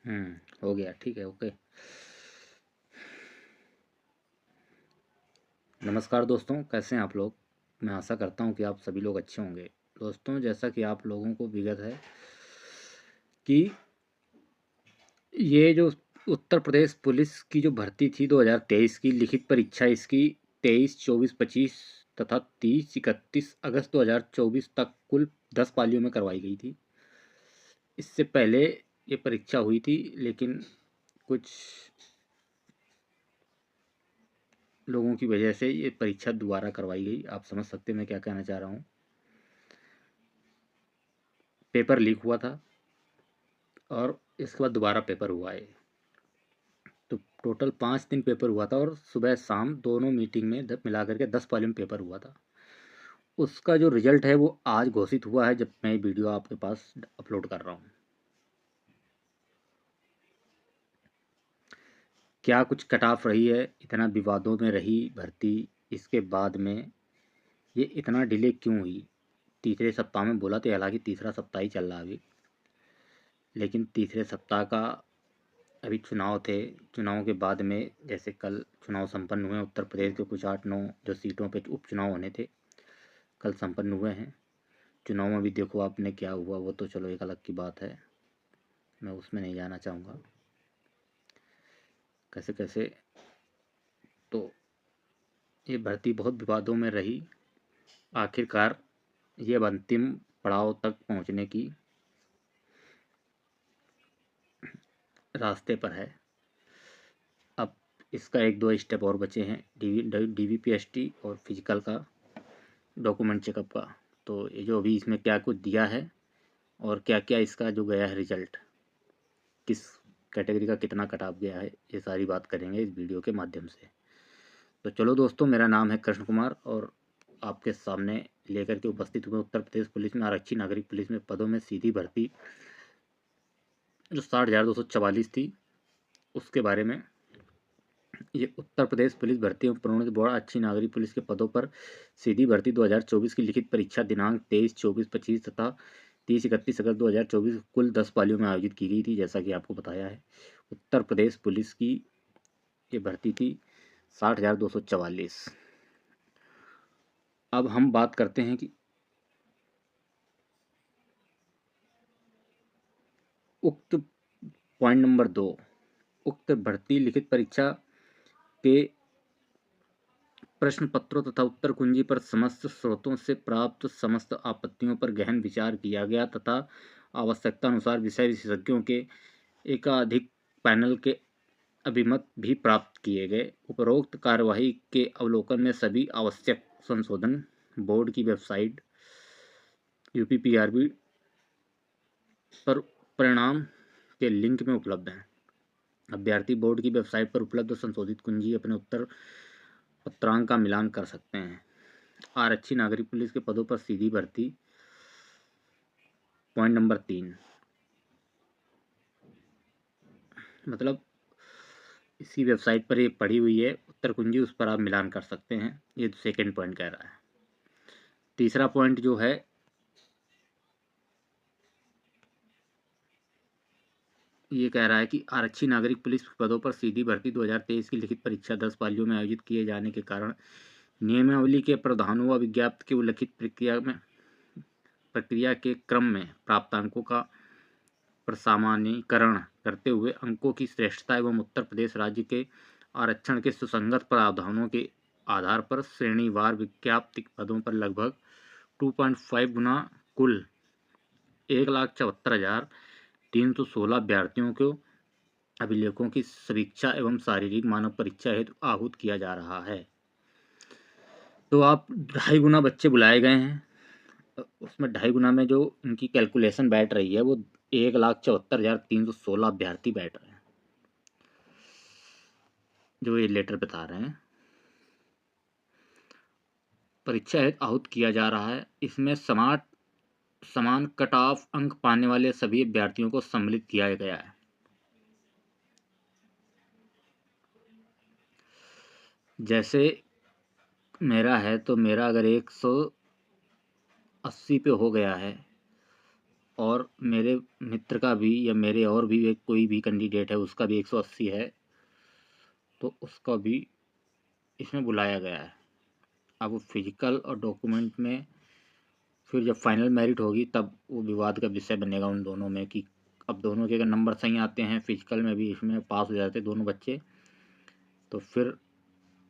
हो गया, ठीक है, ओके। नमस्कार दोस्तों, कैसे हैं आप लोग। मैं आशा करता हूं कि आप सभी लोग अच्छे होंगे। दोस्तों, जैसा कि आप लोगों को विगत है कि ये जो उत्तर प्रदेश पुलिस की जो भर्ती थी 2023 की लिखित परीक्षा, इसकी 23, 24, 25 तथा 30, 31 अगस्त 2024 तक कुल 10 पालियों में करवाई गई थी। इससे पहले ये परीक्षा हुई थी, लेकिन कुछ लोगों की वजह से ये परीक्षा दोबारा करवाई गई। आप समझ सकते हैं मैं क्या कहना चाह रहा हूँ। पेपर लीक हुआ था और इसके बाद दोबारा पेपर हुआ है। तो टोटल 5 दिन पेपर हुआ था और सुबह शाम दोनों मीटिंग में मिला करके 10 पाली में पेपर हुआ था। उसका जो रिजल्ट है वो आज घोषित हुआ है, जब मैं वीडियो आपके पास अपलोड कर रहा हूँ। क्या कुछ कट ऑफ रही है, इतना विवादों में रही भर्ती, इसके बाद में ये इतना डिले क्यों हुई। तीसरे सप्ताह में बोला था, हालांकि तीसरा सप्ताह ही चल रहा है अभी, लेकिन तीसरे सप्ताह का अभी चुनाव थे। चुनाव के बाद में जैसे कल चुनाव संपन्न हुए उत्तर प्रदेश के कुछ 8-9 जो सीटों पे उपचुनाव होने थे, कल संपन्न हुए हैं। चुनाव में भी देखो आपने क्या हुआ, वो तो चलो एक अलग की बात है, मैं उसमें नहीं जाना चाहूँगा कैसे कैसे। तो ये भर्ती बहुत विवादों में रही, आखिरकार ये अब अंतिम पड़ाव तक पहुँचने की रास्ते पर है। अब इसका 1-2 स्टेप और बचे हैं, DVPST और फिजिकल का, डॉक्यूमेंट चेकअप का। तो ये जो अभी इसमें क्या कुछ दिया है और क्या क्या इसका जो गया है रिजल्ट, किस कैटेगरी का कितना कट ऑफ गया है, ये सारी बात करेंगे इस वीडियो के माध्यम से। तो चलो दोस्तों, मेरा नाम है कृष्ण कुमार और आपके सामने लेकर के उपस्थित हुए उत्तर प्रदेश पुलिस में आरक्षी नागरिक पुलिस में पदों में सीधी भर्ती जो 60,244 थी, उसके बारे में। ये उत्तर प्रदेश पुलिस भर्ती एवं प्रोन्नति बोर्ड अच्छी नागरिक पुलिस के पदों पर सीधी भर्ती 2024 की लिखित परीक्षा दिनांक 23, 24, 25 तथा 30, 31 अगस्त 2024 कुल 10 पालियों में आयोजित की गई थी, जैसा कि आपको बताया है। उत्तर प्रदेश पुलिस की ये भर्ती थी 60,244। अब हम बात करते हैं कि उक्त पॉइंट नंबर 2, उक्त भर्ती लिखित परीक्षा के प्रश्न पत्रों तथा उत्तर कुंजी पर समस्त स्रोतों से प्राप्त समस्त आपत्तियों पर गहन विचार किया गया तथा आवश्यकता अनुसार विषय विशेषज्ञों के एकाधिक पैनल के अभिमत भी प्राप्त किए गए। उपरोक्त कार्यवाही के अवलोकन में सभी आवश्यक संशोधन बोर्ड की वेबसाइट UPPRB पर परिणाम के लिंक में उपलब्ध हैं। अभ्यर्थी बोर्ड की वेबसाइट पर उपलब्ध संशोधित कुंजी अपने उत्तर पत्रांक का मिलान कर सकते हैं। आरक्षी नागरिक पुलिस के पदों पर सीधी भर्ती, पॉइंट नंबर 3, मतलब इसी वेबसाइट पर ये पड़ी हुई है उत्तर कुंजी, उस पर आप मिलान कर सकते हैं। ये सेकंड पॉइंट कह रहा है। तीसरा पॉइंट जो है, ये कह रहा है कि आरक्षी नागरिक पुलिस पदों पर सीधी भर्ती 2023 की लिखित परीक्षा 10 पालियों में आयोजित किए जाने के कारण नियमावली के प्रावधानों व विज्ञप्ति की उल्लिखित प्रक्रिया के क्रम में प्राप्तांकों का प्रसामान्यीकरण करते हुए अंकों की श्रेष्ठता एवं उत्तर प्रदेश राज्य के आरक्षण के सुसंगत प्रावधानों के आधार पर श्रेणीवार विज्ञप्ति पदों पर लगभग 2.5 गुना कुल 1,74,316 अभ्यर्थियों को अभिलेखों की समीक्षा एवं शारीरिक मानव परीक्षा हेतु आहूत किया जा रहा है। तो आप 2.5 गुना बच्चे बुलाए गए हैं, उसमें 2.5 गुना में जो उनकी कैलकुलेशन बैठ रही है वो 1,74,316 अभ्यर्थी बैठ रहे हैं, जो ये लेटर बता रहे हैं। परीक्षा हेतु आहूत किया जा रहा है, इसमें समान कट ऑफ अंक पाने वाले सभी अभ्यर्थियों को सम्मिलित किया गया है। जैसे मेरा है, तो मेरा अगर 180 पे हो गया है और मेरे मित्र का भी या मेरे और भी एक कोई भी कैंडिडेट है उसका भी 180 है, तो उसका भी इसमें बुलाया गया है। अब वो फिजिकल और डॉक्यूमेंट में फिर जब फाइनल मेरिट होगी तब वो विवाद का विषय बनेगा उन दोनों में कि अब दोनों के अगर नंबर सही आते हैं, फिजिकल में भी इसमें पास हो जाते हैं दोनों बच्चे, तो फिर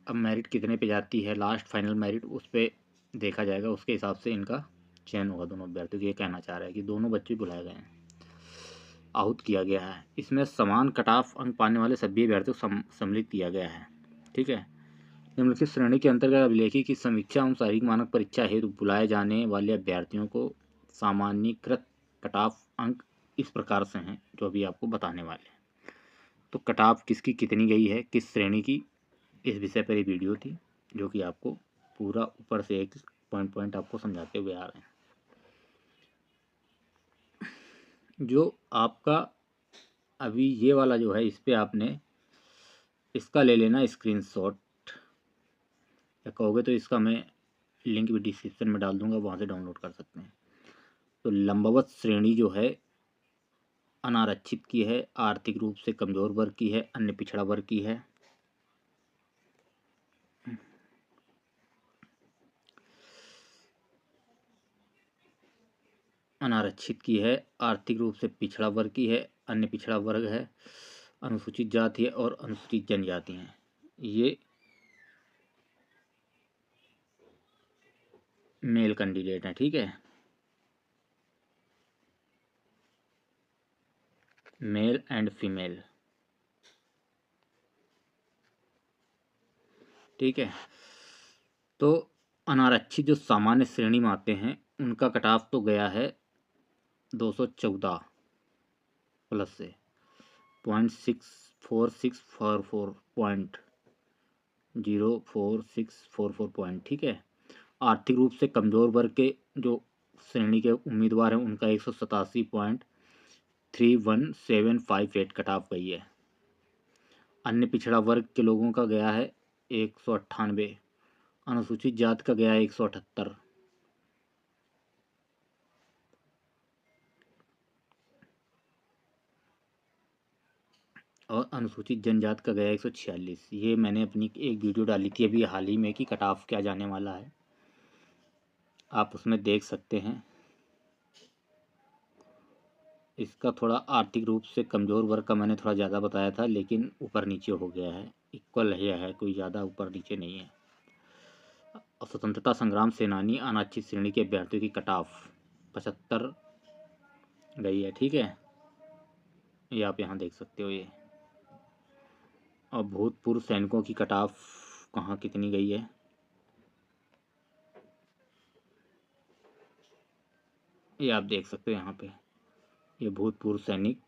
अब मेरिट कितने पे जाती है, लास्ट फाइनल मेरिट उस पर देखा जाएगा, उसके हिसाब से इनका चयन होगा दोनों अभ्यर्थियों। ये कहना चाह रहा है कि दोनों बच्चे बुलाए गए हैं, आहूत किया गया है। इसमें समान कट ऑफ अंक पाने वाले सभी अभ्यर्थियों को सम्मिलित किया गया है। ठीक है। निम्नलिखित श्रेणी के अंतर्गत अभिलेखी की समीक्षा एवं शारीरिक मानक परीक्षा हेतु बुलाए जाने वाले अभ्यर्थियों को सामान्यीकृत कट ऑफ अंक इस प्रकार से हैं जो अभी आपको बताने वाले हैं। तो कट ऑफ किसकी कितनी गई है, किस श्रेणी की, इस विषय पर ये वीडियो थी जो कि आपको पूरा ऊपर से एक पॉइंट पॉइंट आपको समझाते हुए आ रहे हैं। जो आपका अभी ये वाला जो है, इस पर आपने इसका ले लेना स्क्रीनशॉट, या कहोगे तो इसका मैं लिंक भी डिस्क्रिप्शन में डाल दूंगा, वहाँ से डाउनलोड कर सकते हैं। तो लंबवत श्रेणी जो है अनारक्षित की है, आर्थिक रूप से कमजोर वर्ग की है, अन्य पिछड़ा वर्ग की है। अनारक्षित की है, आर्थिक रूप से पिछड़ा वर्ग की है, अन्य पिछड़ा वर्ग है, अनुसूचित जाति है और अनुसूचित जनजाति हैं। ये मेल कैंडिडेट हैं। ठीक है, मेल एंड फीमेल। ठीक है। तो अनारक्षित जो सामान्य श्रेणी में आते हैं उनका कट ऑफ तो गया है 214 प्लस से 0.4644 पॉइंट। ठीक है। आर्थिक रूप से कमजोर वर्ग के जो श्रेणी के उम्मीदवार हैं उनका 187.31758 कट ऑफ गई है। अन्य पिछड़ा वर्ग के लोगों का गया है 198, अनुसूचित जाति का गया है 178, और अनुसूचित जनजाति का गया 146। ये मैंने अपनी एक वीडियो डाली थी अभी हाल ही में कि कट ऑफ क्या जाने वाला है, आप उसमें देख सकते हैं। इसका थोड़ा आर्थिक रूप से कमज़ोर वर्ग का मैंने थोड़ा ज़्यादा बताया था, लेकिन ऊपर नीचे हो गया है, इक्वल है, कोई ज़्यादा ऊपर नीचे नहीं है। और स्वतंत्रता संग्राम सेनानी अनारक्षित श्रेणी के अभ्यर्थियों की कट ऑफ 75 गई है। ठीक है, ये आप यहाँ देख सकते हो ये। और भूतपूर्व सैनिकों की कट ऑफ कहाँ कितनी गई है, ये आप देख सकते हो यहाँ पे। ये भूतपूर्व सैनिक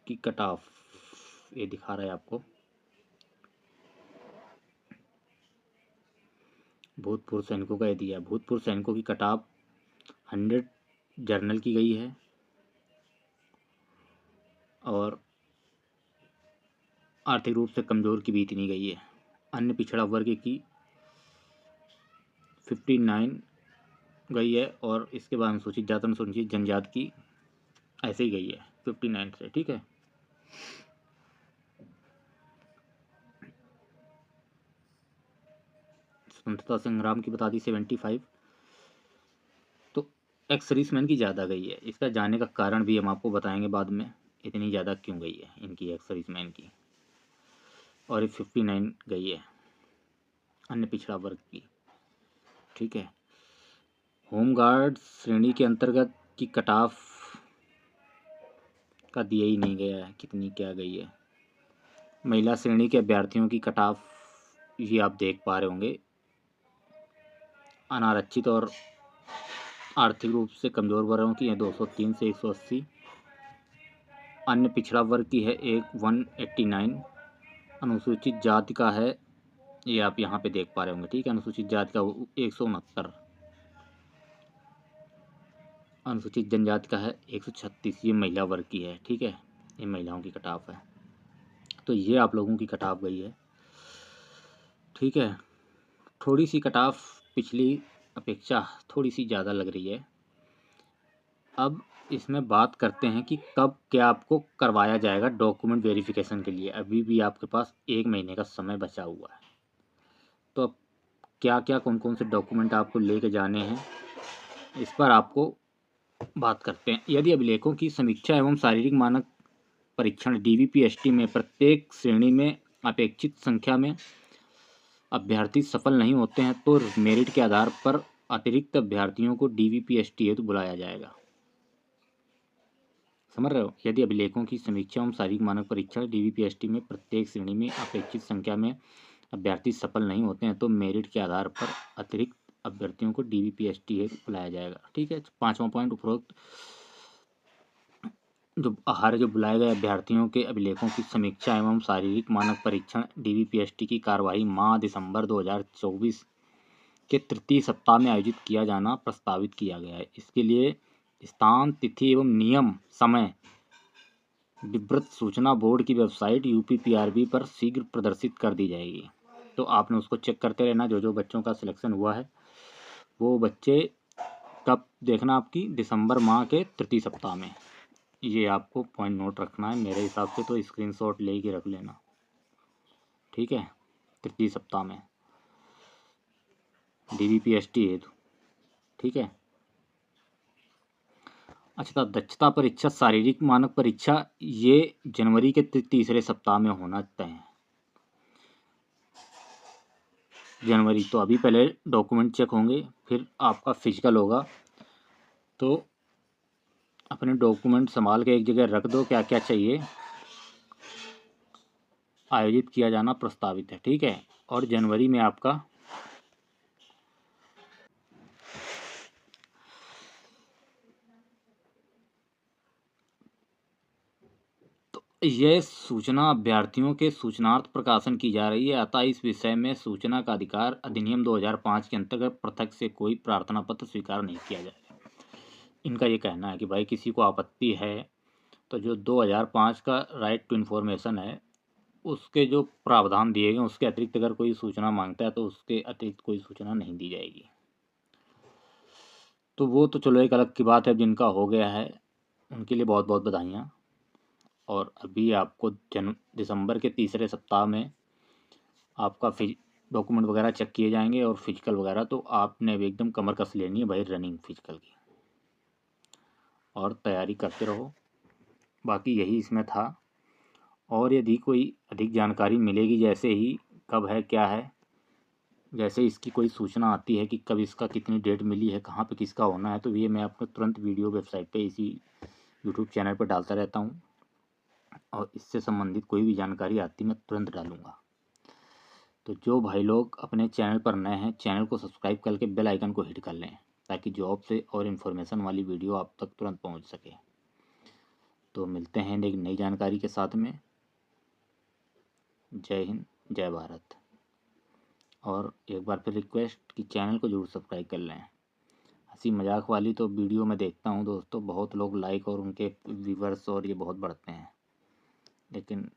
की कट ऑफ ये दिखा रहा है आपको। भूतपूर्व सैनिकों का ये दिया। भूतपूर्व सैनिकों की कट ऑफ 100 जर्नल की गई है और आर्थिक रूप से कमज़ोर की भी इतनी गई है। अन्य पिछड़ा वर्ग की 59 गई है और इसके बाद अनुसूचित जाति अनुसूचित जनजाति की ऐसे ही गई है 59 से। ठीक है। स्वतंत्रता संग्राम की बता दी 75। तो एक्स सर्विसमैन की ज़्यादा गई है, इसका जाने का कारण भी हम आपको बताएंगे बाद में, इतनी ज़्यादा क्यों गई है इनकी एक्स सर्विसमैन की। और ये 59 गई है अन्य पिछड़ा वर्ग की। ठीक है। होमगार्ड श्रेणी के अंतर्गत की कट ऑफ का दिया ही नहीं गया है कितनी क्या गई है। महिला श्रेणी के अभ्यर्थियों की कट ऑफ ये आप देख पा रहे होंगे। अनारक्षित और आर्थिक रूप से कमज़ोर वर्गों की है 203 से 180। अन्य पिछड़ा वर्ग की है 189। अनुसूचित जाति का है, ये आप यहाँ पे देख पा रहे होंगे। ठीक है, अनुसूचित जाति का 169। अनुसूचित जनजाति का है 136। ये महिला वर्ग की है। ठीक है, ये महिलाओं की कट ऑफ है। तो ये आप लोगों की कट ऑफ गई है। ठीक है, थोड़ी सी कट ऑफ पिछली अपेक्षा थोड़ी सी ज़्यादा लग रही है। अब इसमें बात करते हैं कि कब क्या आपको करवाया जाएगा डॉक्यूमेंट वेरिफिकेशन के लिए। अभी भी आपके पास 1 महीने का समय बचा हुआ है। तो अब क्या क्या कौन कौन से डॉक्यूमेंट आपको लेके जाने हैं, इस पर आपको बात करते हैं। यदि अभिलेखों की समीक्षा एवं शारीरिक मानक परीक्षण DVPST में प्रत्येक श्रेणी में अपेक्षित संख्या में अभ्यर्थी सफल नहीं होते हैं तो मेरिट के आधार पर अतिरिक्त अभ्यर्थियों को DVPST हेतु बुलाया जाएगा। समझ रहे हो? यदि अभिलेखों की समीक्षा एवं शारीरिक मानक परीक्षण DVPST में प्रत्येक श्रेणी में अपेक्षित संख्या में अभ्यर्थी सफल नहीं होते हैं तो मेरिट के आधार पर अतिरिक्त अभ्यर्थियों को DVPST हेतु बुलाया जाएगा। ठीक है। 5वां पॉइंट, उपरोक्त जो बुलाए गए अभ्यर्थियों के अभिलेखों की समीक्षा एवं शारीरिक मानक परीक्षण DVPST की कार्यवाही माह दिसंबर 2024 के तृतीय सप्ताह में आयोजित किया जाना प्रस्तावित किया गया है। इसके लिए स्थान, तिथि एवं नियम समय विवृत सूचना बोर्ड की वेबसाइट UPPRB पर शीघ्र प्रदर्शित कर दी जाएगी। तो आपने उसको चेक करते रहना। जो बच्चों का सिलेक्शन हुआ है वो बच्चे कब देखना, आपकी दिसंबर माह के तृतीय सप्ताह में। ये आपको पॉइंट नोट रखना है। मेरे हिसाब से तो स्क्रीनशॉट ले के रख लेना। ठीक है। तृतीय सप्ताह में DVPST हेतु। ठीक है। अच्छा, दक्षता परीक्षा, शारीरिक मानक परीक्षा, ये जनवरी के तीसरे सप्ताह में होना तय है। जनवरी तो अभी पहले डॉक्यूमेंट चेक होंगे, फिर आपका फिजिकल होगा। तो अपने डॉक्यूमेंट संभाल के एक जगह रख दो, क्या क्या चाहिए। आयोजित किया जाना प्रस्तावित है। ठीक है। और जनवरी में आपका यह सूचना अभ्यर्थियों के सूचनार्थ प्रकाशन की जा रही है। अतः इस विषय में सूचना का अधिकार अधिनियम 2005 के अंतर्गत पृथक से कोई प्रार्थना पत्र स्वीकार नहीं किया जाएगा। इनका ये कहना है कि भाई किसी को आपत्ति है तो जो 2005 का राइट टू इन्फॉर्मेशन है उसके जो प्रावधान दिए गए उसके अतिरिक्त अगर कोई सूचना मांगता है तो उसके अतिरिक्त कोई सूचना नहीं दी जाएगी। तो वो तो चलो एक अलग की बात है। जिनका हो गया है उनके लिए बहुत बहुत बधाइयाँ। और अभी आपको दिसंबर के तीसरे सप्ताह में आपका डॉक्यूमेंट वगैरह चेक किए जाएंगे और फिजिकल वगैरह। तो आपने एकदम कमर कस लेनी है भाई रनिंग फिजिकल की, और तैयारी करते रहो। बाकी यही इसमें था। और यदि कोई अधिक जानकारी मिलेगी, जैसे ही कब है क्या है, जैसे इसकी कोई सूचना आती है कि कब इसका कितनी डेट मिली है, कहाँ पे किसका होना है, तो ये मैं आपको तुरंत वीडियो वेबसाइट पे इसी यूट्यूब चैनल पर डालता रहता हूँ। और इससे संबंधित कोई भी जानकारी आती मैं तुरंत डालूँगा। तो जो भाई लोग अपने चैनल पर नए हैं, चैनल को सब्सक्राइब करके बेल आइकन को हिट कर लें ताकि जॉब से और इन्फॉर्मेशन वाली वीडियो आप तक तुरंत पहुंच सके। तो मिलते हैं एक नई जानकारी के साथ में। जय हिंद, जय भारत। और एक बार फिर रिक्वेस्ट कि चैनल को जरूर सब्सक्राइब कर लें। हंसी मजाक वाली तो वीडियो मैं देखता हूँ दोस्तों, बहुत लोग लाइक और उनके व्यूवर्स और ये बहुत बढ़ते हैं, लेकिन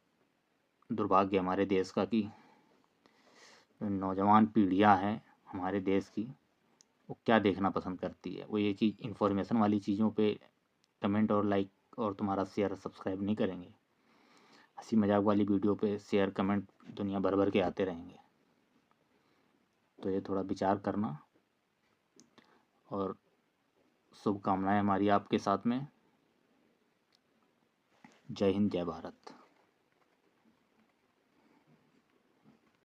दुर्भाग्य हमारे देश का कि नौजवान पीढ़ियाँ हैं हमारे देश की, वो क्या देखना पसंद करती है। वो ये चीज़ इन्फॉर्मेशन वाली चीज़ों पे कमेंट और लाइक और तुम्हारा शेयर सब्सक्राइब नहीं करेंगे। हंसी मजाक वाली वीडियो पे शेयर कमेंट दुनिया भर भर के आते रहेंगे। तो ये थोड़ा विचार करना। और शुभकामनाएं हमारी आपके साथ में। जय हिंद, जय भारत।